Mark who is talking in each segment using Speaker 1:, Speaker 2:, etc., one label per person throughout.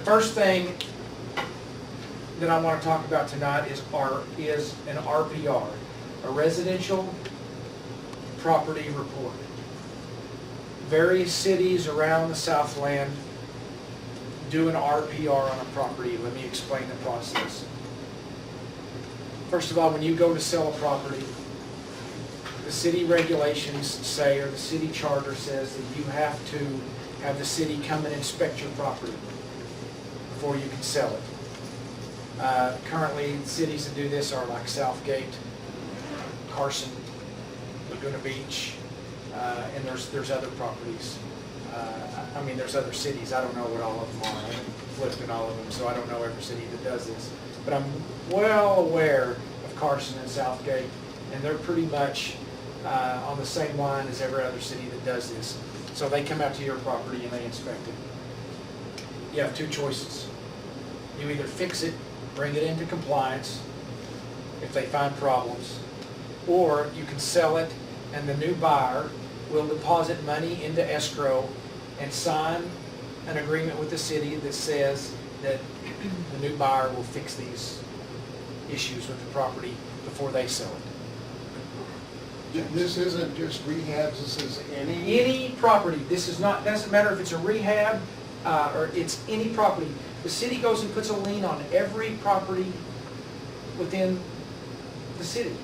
Speaker 1: first thing that I want to talk about tonight is an RPR, a residential property report. Various cities around the Southland do an RPR on a property. Let me explain the process. First of all, when you go to sell a property, the city regulations say, or the city charter says, that you have to have the city come and inspect your property before you can sell it. Currently, cities that do this are like Southgate, Carson, Laguna Beach, and there's other properties. I mean, there's other cities. I don't know what all of them are. I haven't flipped in all of them, so I don't know every city that does this. But I'm well aware of Carson and Southgate, and they're pretty much on the same line as every other city that does this. So they come out to your property and they inspect it. You have two choices. You either fix it, bring it into compliance if they find problems, or you can sell it and the new buyer will deposit money into escrow and sign an agreement with the city that says that the new buyer will fix these issues with the property before they sell it.
Speaker 2: This isn't just rehabs, this is any
Speaker 1: property. This is not, doesn't matter if it's a rehab or it's any property. The city goes and puts a lien on every property within the city.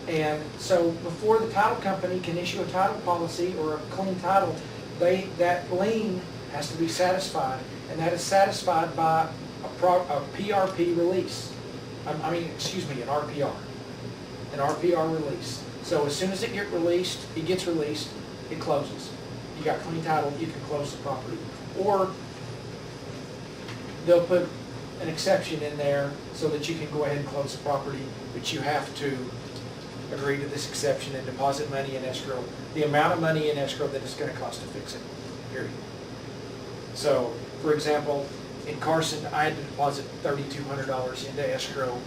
Speaker 1: And so before the title company can issue a title policy or a clean title, that lien has to be satisfied, and that is satisfied by a PRP release. An RPR. An RPR release. So as soon as it gets released, it closes. You got clean title, you can close the property. Or they'll put an exception in there so that you can go ahead and close the property, but you have to agree to this exception and deposit money in escrow, the amount of money in escrow that it's going to cost to fix it, period. So, for example, in Carson, I had to deposit $3,200 into escrow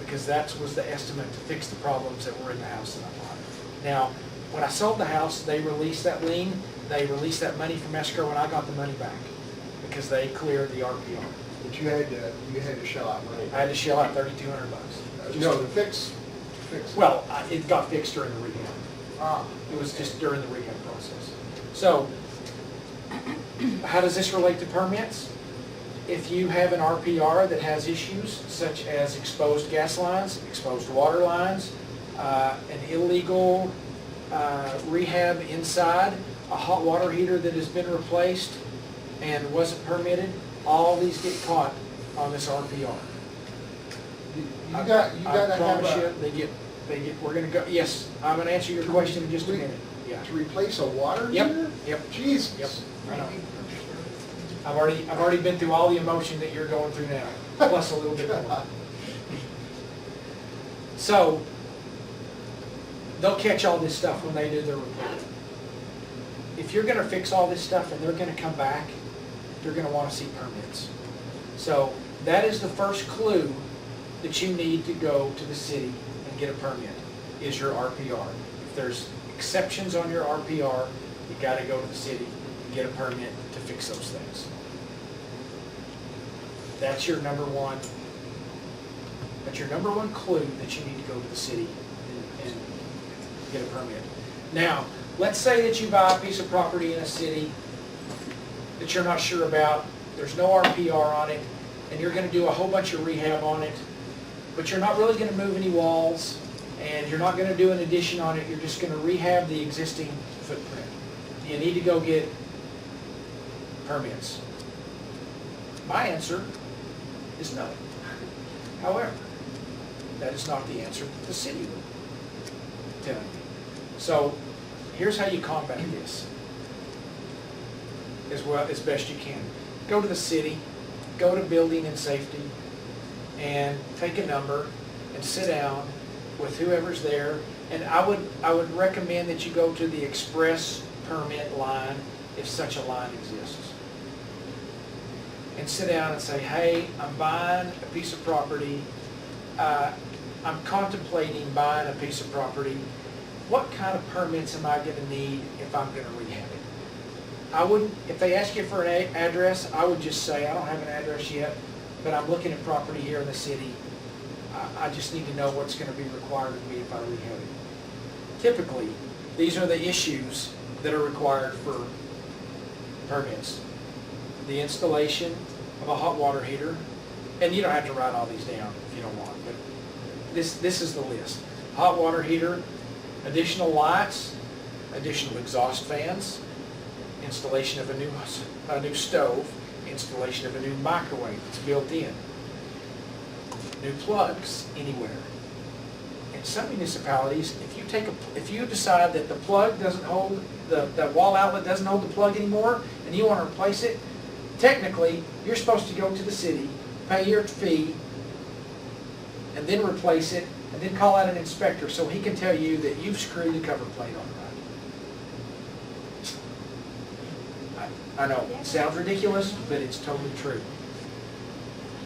Speaker 1: because that was the estimate to fix the problems that were in the house that I bought. Now, when I sold the house, they released that lien, they released that money from escrow, and I got the money back because they cleared the RPR.
Speaker 2: But you had to shell out money.
Speaker 1: I had to shell out $3,200.
Speaker 2: No, to fix.
Speaker 1: Well, it got fixed during the rehab. It was just during the rehab process. So, how does this relate to permits? If you have an RPR that has issues such as exposed gas lines, exposed water lines, an illegal rehab inside, a hot water heater that has been replaced and wasn't permitted, all these get caught on this RPR.
Speaker 2: You got to have
Speaker 1: we're going to go, yes, I'm going to answer your question in just a minute. Yeah.
Speaker 2: To replace a water heater?
Speaker 1: Yep.
Speaker 2: Jesus.
Speaker 1: Yep. I know. I've already been through all the emotion that you're going through now, plus a little bit more. So, they'll catch all this stuff when they do their report. If you're going to fix all this stuff and they're going to come back, they're going to want to see permits. So, that is the first clue that you need to go to the city and get a permit, is your RPR. If there's exceptions on your RPR, you got to go to the city and get a permit to fix those things. That's your number one clue that you need to go to the city and get a permit. Now, let's say that you buy a piece of property in a city that you're not sure about, there's no RPR on it, and you're going to do a whole bunch of rehab on it, but you're not really going to move any walls, and you're not going to do an addition on it, you're just going to rehab the existing footprint. You need to go get permits. My answer is no. However, that is not the answer the city will tell you. So, here's how you combat this as best you can. Go to the city, go to building and safety, and take a number and sit down with whoever's there. And I would recommend that you go to the express permit line if such a line exists. And sit down and say, hey, I'm buying a piece of property. I'm contemplating buying a piece of property. What kind of permits am I going to need if I'm going to rehab it? I wouldn't, if they ask you for an address, I would just say, I don't have an address yet, but I'm looking at property here in the city. I just need to know what's gonna be required of me if I rehab it. Typically, these are the issues that are required for permits. The installation of a hot water heater, and you don't have to write all these down if you don't want, but this is the list. Hot water heater, additional lights, additional exhaust fans, installation of a new stove, installation of a new microwave that's built in, new plugs anywhere. In some municipalities, if you decide that the plug doesn't hold, that wall outlet doesn't hold the plug anymore, and you want to replace it, technically, you're supposed to go to the city, pay your fee, and then replace it, and then call out an inspector so he can tell you that you've screwed the cover plate on right. I know, it sounds ridiculous, but it's totally true.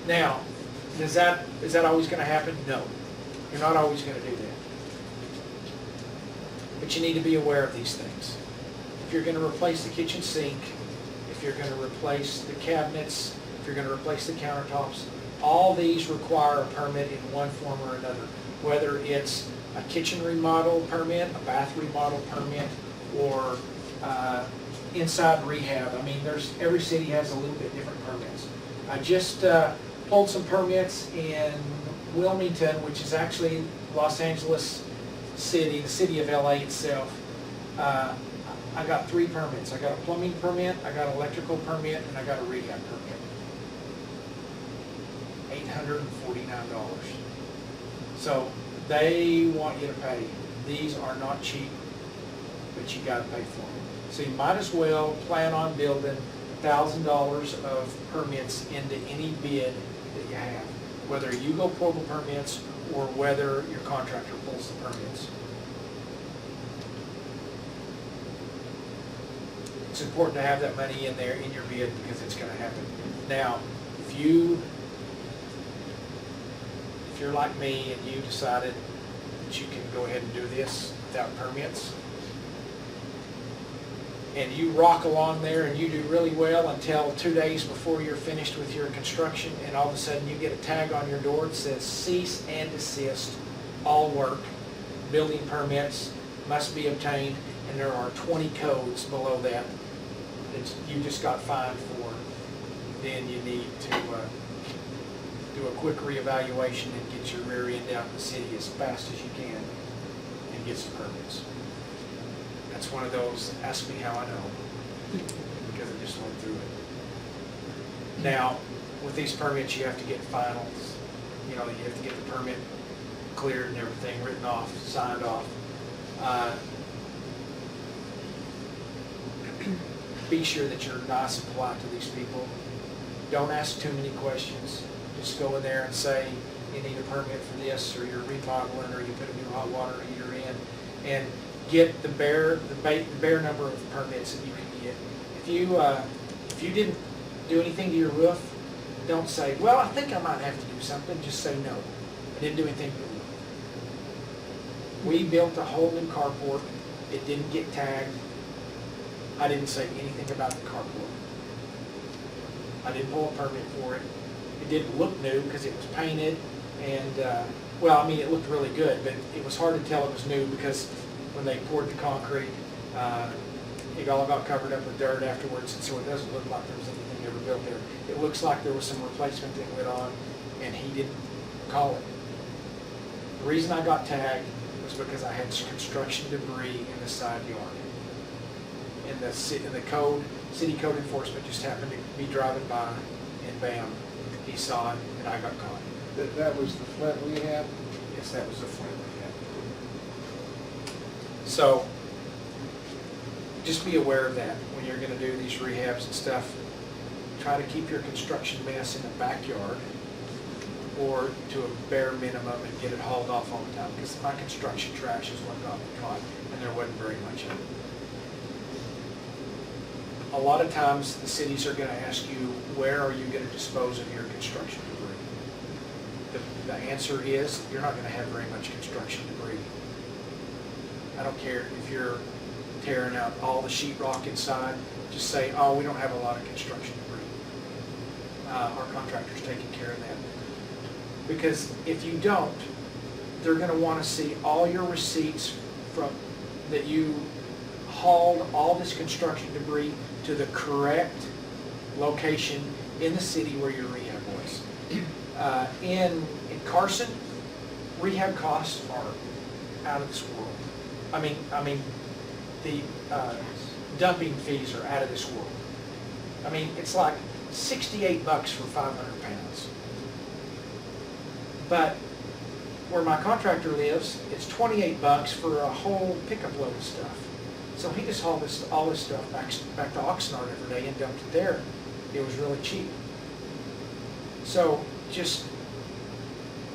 Speaker 1: Now, is that always going to happen? No. You're not always going to do that. But you need to be aware of these things. If you're going to replace the kitchen sink, if you're going to replace the cabinets, if you're going to replace the countertops, all these require a permit in one form or another. Whether it's a kitchen remodel permit, a bath remodel permit, or inside rehab. I mean, every city has a little bit different permits. I just pulled some permits in Wilmington, which is actually Los Angeles City, the city of LA itself. I got 3 permits. I got a plumbing permit, I got an electrical permit, and I got a rehab permit. $849. So they want you to pay. These are not cheap, but you got to pay for them. So you might as well plan on building $1,000 of permits into any bid that you have, whether you go pull the permits or whether your contractor pulls the permits. It's important to have that money in there in your bid because it's going to happen. Now, if you're like me and you decided that you can go ahead and do this without permits, and you rock along there and you do really well until 2 days before you're finished with your construction, and all of a sudden you get a tag on your door that says cease and desist all work, building permits must be obtained, and there are 20 codes below that you just got fined for, then you need to do a quick reevaluation and get your rear end out in the city as fast as you can and get some permits. That's one of those, ask me how I know, because I just went through it. Now, with these permits, you have to get finals. You know, you have to get the permit cleared and everything written off, signed off. Be sure that you're nice and polite to these people. Don't ask too many questions. Just go in there and say, you need a permit for this, or you're remodeling, or you put a new hot water heater in, and get the bare number of permits that you can get. If you didn't do anything to your roof, don't say, well, I think I might have to do something. Just say no. I didn't do anything to the roof. We built a whole new carport. It didn't get tagged. I didn't say anything about the carport. I didn't pull a permit for it. It didn't look new because it was painted, and well, I mean, it looked really good, but it was hard to tell it was new because when they poured the concrete, it all got covered up with dirt afterwards, and so it doesn't look like there was anything ever built there. It looks like there was some replacement that went on, and he didn't call it. The reason I got tagged was because I had construction debris in the side yard. And the city code enforcement just happened to be driving by, and bam, he saw it, and I got caught.
Speaker 2: That was the Flint rehab?
Speaker 1: Yes, that was the Flint rehab. So, just be aware of that when you're going to do these rehabs and stuff. Try to keep your construction mess in the backyard or to a bare minimum and get it hauled off all the time, because my construction trash is what got me caught, and there wasn't very much of it. A lot of times the cities are going to ask you, where are you going to dispose of your construction debris? The answer is, you're not going to have very much construction debris. I don't care if you're tearing out all the sheetrock inside, just say, oh, we don't have a lot of construction debris. Our contractor's taking care of that. Because if you don't, they're gonna wanna see all your receipts from, that you hauled all this construction debris to the correct location in the city where your rehab was. In Carson, rehab costs are out of this world. I mean, the dumping fees are out of this world. I mean, it's like $68 for 500 pounds. But where my contractor lives, it's $28 for a whole pickup load of stuff. So he just hauled all this stuff back to Oxnard every day and dumped it there. It was really cheap. So just,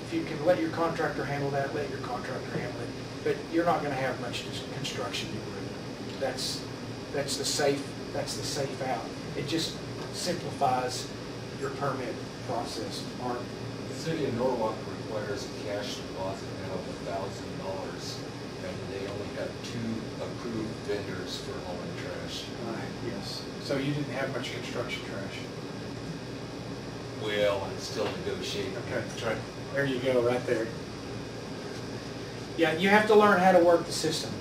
Speaker 1: if you can let your contractor handle that, let your contractor handle it. But you're not gonna have much construction debris. That's the safe out. It just simplifies your permit process. Mark?
Speaker 3: The city of Norwalk requires a cash deposit now of $1,000, and they only have 2 approved vendors for hauling trash.
Speaker 1: Yes. So you didn't have much construction trash?
Speaker 3: Well, it's still negotiating.
Speaker 1: Okay, that's right. There you go, right there. Yeah, you have to learn how to work the system.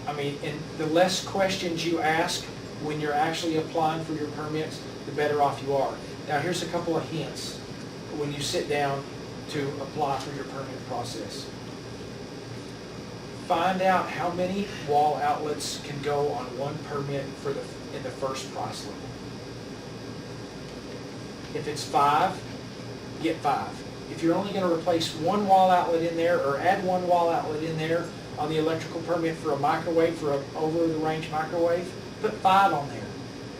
Speaker 1: And the less questions you ask when you're actually applying for your permits, the better off you are. Now, here's a couple of hints when you sit down to apply for your permit process. Find out how many wall outlets can go on one permit in the first price level. If it's 5, get 5. If you're only going to replace one wall outlet in there or add one wall outlet in there on the electrical permit for a microwave, for an over-the-range microwave, put 5 on there.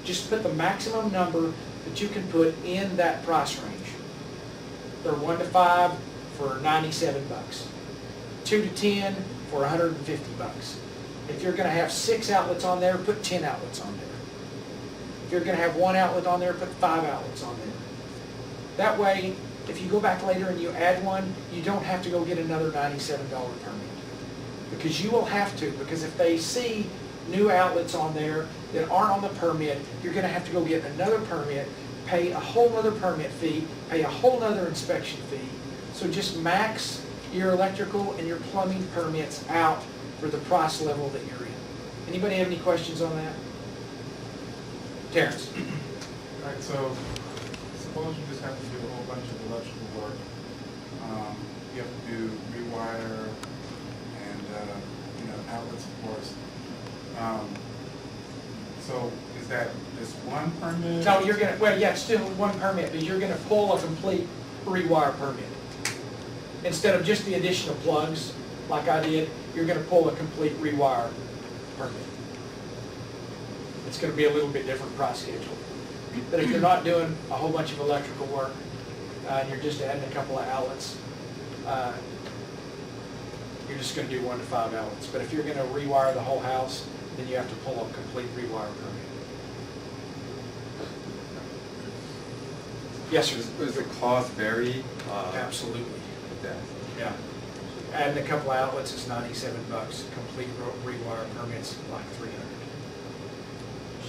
Speaker 1: Just put the maximum number that you can put in that price range. They're 1 to 5 for $97. 2 to 10 for $150. If you're going to have 6 outlets on there, put 10 outlets on there. If you're going to have 1 outlet on there, put 5 outlets on there. That way, if you go back later and you add one, you don't have to go get another $97 permit. Because you will have to, because if they see new outlets on there that aren't on the permit, you're going to have to go get another permit, pay a whole other permit fee, pay a whole other inspection fee. So just max your electrical and your plumbing permits out for the price level that you're in. Anybody have any questions on that? Terrence?
Speaker 4: All right, so suppose you just have to do a whole bunch of electrical work. You have to do rewire and outlets, of course. So is that just one permit?
Speaker 1: No, you're gonna, well, yeah, it's still one permit, but you're gonna pull a complete rewire permit. Instead of just the additional plugs, like I did, you're gonna pull a complete rewire permit. It's gonna be a little bit different price schedule. But if you're not doing a whole bunch of electrical work, and you're just adding a couple of outlets, you're just gonna do 1 to 5 outlets. But if you're gonna rewire the whole house, then you have to pull a complete rewire permit. Yes, sir?
Speaker 5: Does the cost vary?
Speaker 1: Absolutely.
Speaker 5: With that?
Speaker 1: Yeah. Adding a couple of outlets is $97. Complete rewire permits like $300.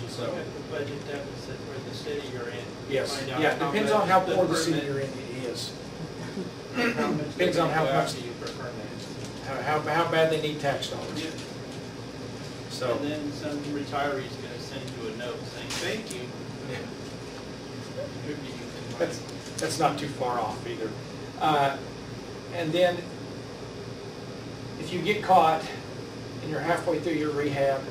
Speaker 1: So.
Speaker 6: Look at the budget deficit for the city you're in.
Speaker 1: Yes.
Speaker 6: Find out
Speaker 1: Yeah.
Speaker 6: how
Speaker 1: Depends
Speaker 6: much
Speaker 1: on how
Speaker 6: the
Speaker 1: poor the city
Speaker 6: permit-
Speaker 1: you're in is.
Speaker 6: how much
Speaker 1: Depends
Speaker 6: they
Speaker 1: on how
Speaker 6: go
Speaker 1: much-
Speaker 6: after you for permits.
Speaker 1: How bad they need tax dollars.
Speaker 6: Yeah.
Speaker 1: So.
Speaker 6: And then some retiree's gonna send you a note saying, thank you.
Speaker 1: Yeah.
Speaker 6: Could be using money.
Speaker 1: That's not too far off either. And then, if you get caught and you're halfway through your rehab,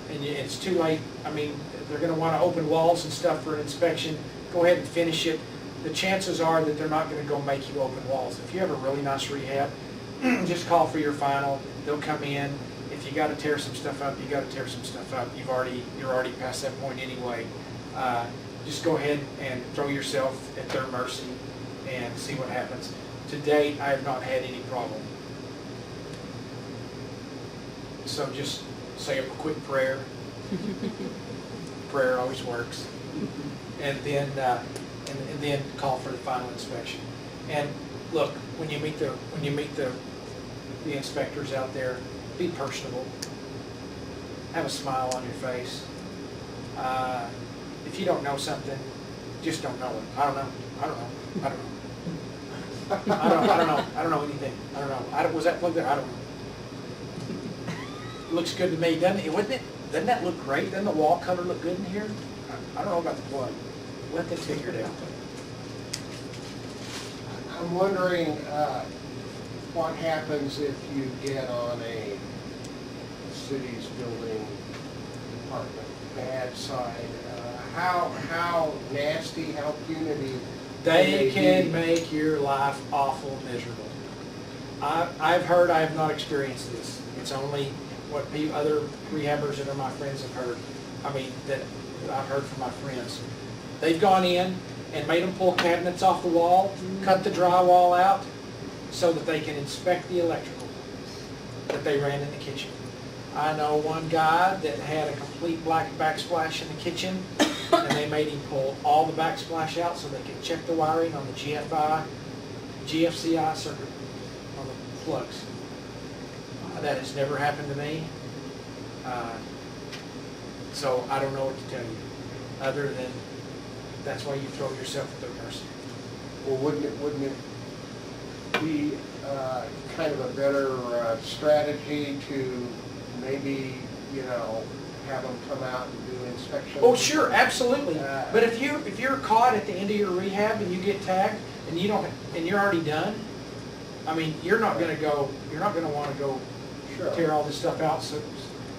Speaker 1: and it's too late, I mean, they're gonna wanna open walls and stuff for an inspection, go ahead and finish it. The chances are that they're not gonna go make you open walls. If you have a really nice rehab, just call for your final, they'll come in. If you gotta tear some stuff up, you gotta tear some stuff up. You're already past that point anyway. Just go ahead and throw yourself at their mercy and see what happens. To date, I have not had any problem. So just say a quick prayer. Prayer always works. And then call for the final inspection. And look, when you meet the inspectors out there, be personable, have a smile on your face. If you don't know something, just don't know it. I don't know. I don't know. I don't know. I don't know. I don't know anything. I don't know. Was that plug there? I don't know. Looks good to me, doesn't it? Wouldn't it? Doesn't that look great? Doesn't the wall color look good in here? I don't know about the plug. Let them figure it out.
Speaker 2: I'm wondering, what happens if you get on a city's building department bad side? How nasty, how punitive?
Speaker 1: They can
Speaker 2: be?
Speaker 1: make your life awful miserable. I've heard, I have not experienced this. It's only what other rehabbers that are my friends have heard. I mean, that I've heard from my friends. They've gone in and made them pull cabinets off the wall, cut the drywall out, so that they can inspect the electrical that they ran in the kitchen. I know one guy that had a complete black backsplash in the kitchen, and they made him pull all the backsplash out so they could check the wiring on the GFCI circuit, on the plugs. That has never happened to me. So I don't know what to tell you, other than that's why you throw yourself at their mercy.
Speaker 2: Well, wouldn't it be kind of a better strategy to maybe, have them come out and do inspections?
Speaker 1: Oh, sure, absolutely. But if you're caught at the end of your rehab and you get tagged and you're already done, I mean, you're not going to want to go
Speaker 2: Sure.
Speaker 1: tear all this stuff out.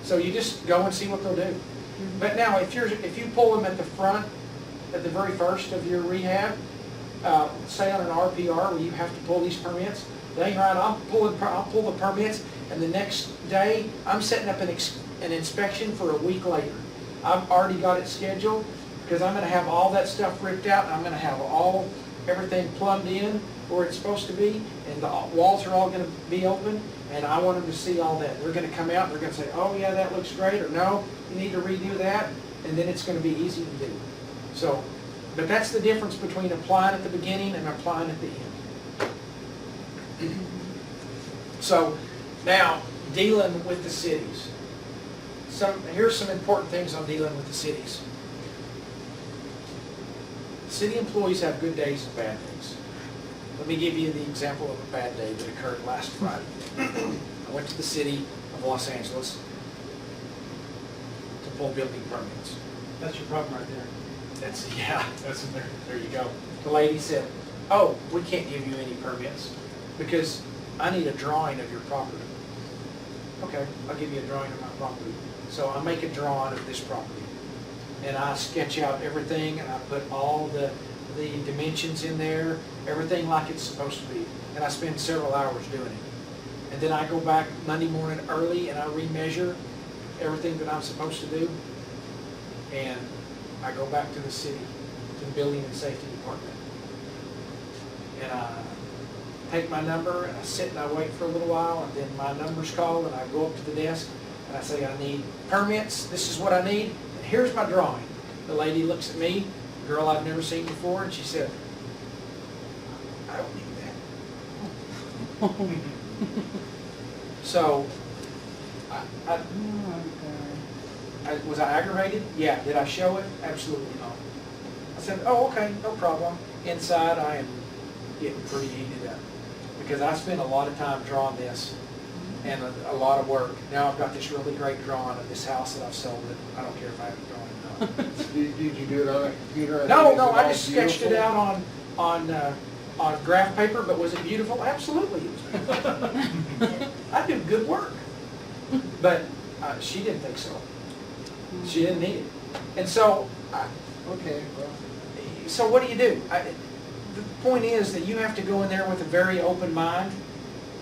Speaker 1: So you just go and see what they'll do. But now, if you pull them at the front, at the very first of your rehab, say on an RPR where you have to pull these permits, dang right, I'll pull the permits, and the next day I'm setting up an inspection for a week later. I've already got it scheduled because I'm going to have all that stuff ripped out, and I'm going to have everything plumbed in where it's supposed to be, and the walls are all going to be open, and I want them to see all that. They're going to come out and they're going to say, oh yeah, that looks great, or no, you need to redo that, and then it's going to be easy to do. So, but that's the difference between applying at the beginning and applying at the end. So, now, dealing with the cities. Here's some important things on dealing with the cities. City employees have good days and bad days. Let me give you the example of a bad day that occurred last Friday. I went to the city of Los Angeles to pull building permits.
Speaker 6: That's your problem right there.
Speaker 1: There you go. The lady said, oh, we can't give you any permits because I need a drawing of your property. Okay, I'll give you a drawing of my property. So I make a drawing of this property, and I sketch out everything, and I put all the dimensions in there, everything like it's supposed to be, and I spend several hours doing it. And then I go back Monday morning early, and I remeasure everything that I'm supposed to do, and I go back to the city, to the Building and Safety Department, and I take my number, and I sit and I wait for a little while, and then my number's called, and I go up to the desk, and I say, I need permits, this is what I need, and here's my drawing. The lady looks at me, a girl I've never seen before, and she said, I don't need that. So, was I aggravated? Yeah. Did I show it? Absolutely not. I said, oh, okay, no problem. Inside, I am getting pretty heated up because I spent a lot of time drawing this and a lot of work. Now I've got this really great drawing of this house that I've sold it. I don't care if I have a drawing or not.
Speaker 2: Did you do it on a computer?
Speaker 1: No, I just sketched it out on graph paper, but was it beautiful? Absolutely it was beautiful. I do good work. But she didn't think so. She didn't need it. And so,
Speaker 2: Okay, well,
Speaker 1: so what do? The point is that you have to go in there with a very open mind,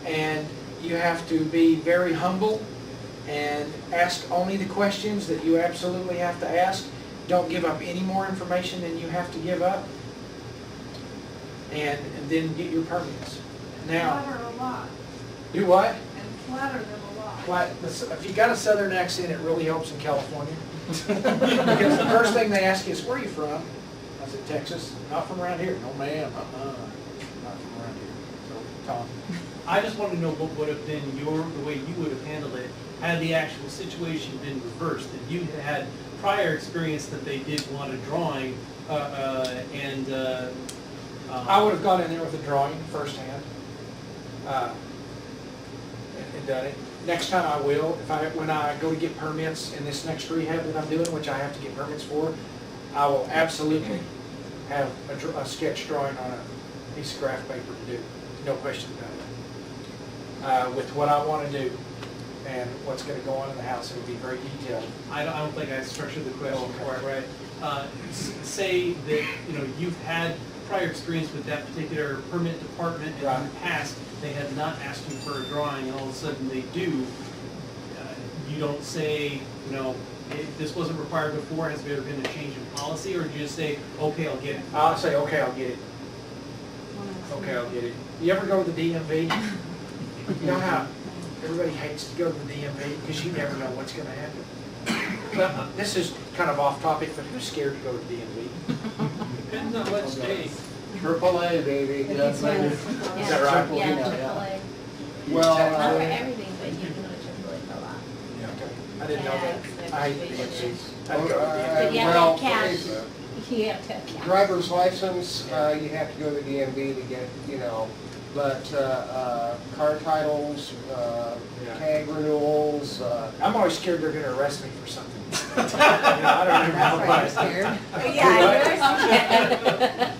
Speaker 1: and you have to be very humble and ask only the questions that you absolutely have to ask. Don't give up any more information than you have to give up, and then get your permits. Now,
Speaker 7: Flatter a lot,
Speaker 1: do what?
Speaker 7: and flatter them a lot.
Speaker 1: If you got a southern accent, it really helps in California. Because the first thing they ask you is, where are you from? I said, Texas. Not from around here. No, ma'am. Not from around here. So Tom.
Speaker 6: I just wanted to know what would have been the way you would have handled it had the actual situation been reversed. If you had prior experience that they did want a drawing,
Speaker 1: I would have gone in there with a drawing firsthand, and done it. Next time I will, when I go to get permits in this next rehab that I'm doing, which I have to get permits for, I will absolutely have a sketch drawing on a piece of graph paper to do, no question about it. With what I want to do and what's going to go on in the house, it will be very detailed.
Speaker 6: I don't think I structured the question
Speaker 1: Okay.
Speaker 6: quite right. Say that, you've had prior experience with that particular permit department, and in the past, they had not asked you for a drawing, and all of a sudden they do. You don't say, this wasn't required before, has there been a change in policy, or do you just say, okay, I'll get it?
Speaker 1: I'll say, okay, I'll get it. Okay, I'll get it. You ever go to the DMV? You know how everybody hates to go to the DMV because you never know what's going to happen? Well, this is kind of off topic, but who's scared to go to the DMV?
Speaker 6: Depends on what state.
Speaker 2: AAA, baby.
Speaker 8: Is that right? Yeah, AAA.
Speaker 2: Well,
Speaker 8: Not for everything, but you can go to AAA for a lot.
Speaker 1: I didn't know that. I hate the DMV. I'd go to the
Speaker 8: But
Speaker 1: DMV.
Speaker 8: you have to
Speaker 2: well,
Speaker 8: have cash. You have to have cash.
Speaker 2: driver's license, you have to go to the DMV to get, but car titles, tag renewals,
Speaker 1: I'm always scared they're going to arrest me for something. I don't even know
Speaker 8: That's why
Speaker 1: why.
Speaker 8: you're scared.
Speaker 1: Do
Speaker 8: Yeah,
Speaker 1: what?
Speaker 8: you're scared.